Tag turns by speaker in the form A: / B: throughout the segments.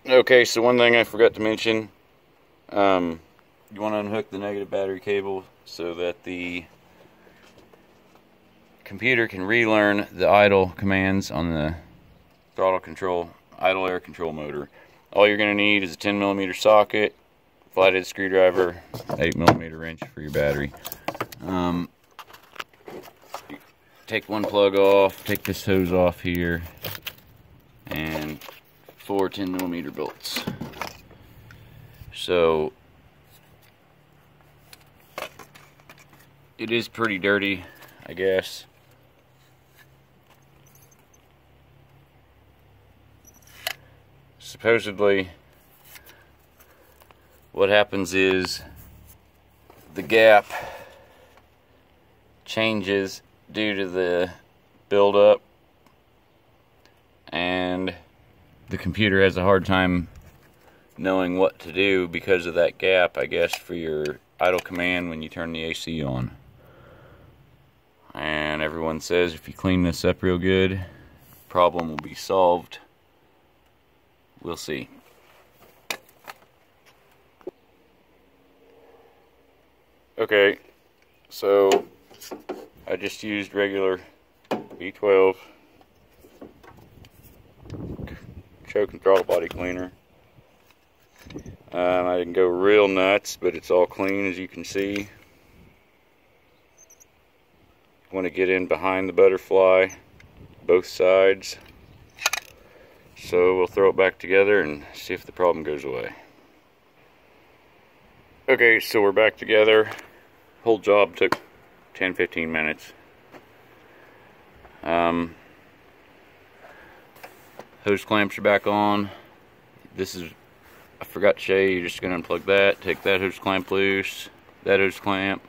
A: Okay, so one thing I forgot to mention, you want to unhook the negative battery cable so that the computer can relearn the idle commands on the throttle control, idle air control motor. All you're going to need is a 10mm socket, flathead screwdriver, 8mm wrench for your battery. Take one plug off, take this hose off here, and 4 10mm bolts. So it is pretty dirty, I guess. Supposedly what happens is the gap changes due to the buildup, and the computer has a hard time knowing what to do because of that gap, I guess, for your idle command when you turn the AC on. And everyone says if you clean this up real good, problem will be solved. We'll see. Okay, so I just used regular V12 choke and throttle body cleaner. I didn't go real nuts, but it's all clean, as you can see. Want to get in behind the butterfly, both sides. So we'll throw it back together and see if the problem goes away. Okay, so we're back together. Whole job took 10-15 minutes. Hose clamps are back on. This is, I forgot to show you, you're just going to unplug that, take that hose clamp loose, that hose clamp,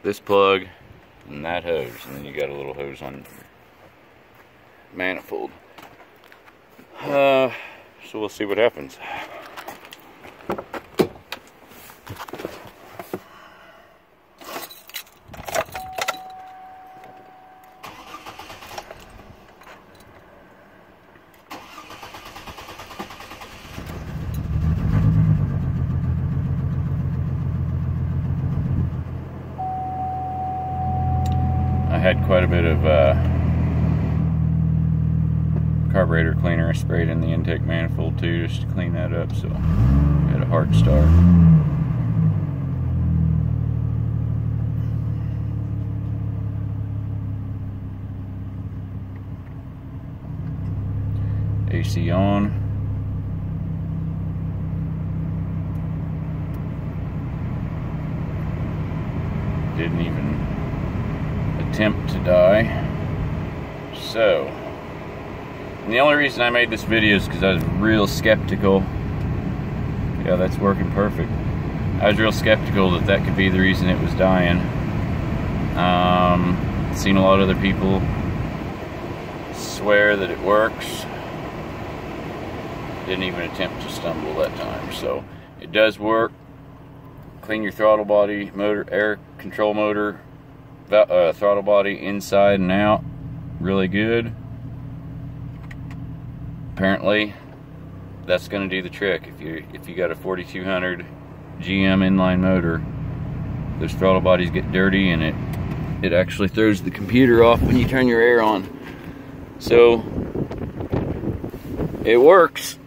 A: this plug, and that hose, and then you got a little hose on manifold. So we'll see what happens. I had quite a bit of carburetor cleaner I sprayed in the intake manifold too, just to clean that up, so I had a hard start. AC on. Didn't even attempt to die. So, and the only reason I made this video is because I was real skeptical. Yeah, that's working perfect. I was real skeptical that that could be the reason it was dying. Seen a lot of other people swear that it works. Didn't even attempt to stumble that time. So it does work. Clean your throttle body, motor, air control motor, throttle body inside and out. Really good. Apparently that's going to do the trick. If you got a 4200 GM inline motor, those throttle bodies get dirty and it actually throws the computer off when you turn your air on. So it works.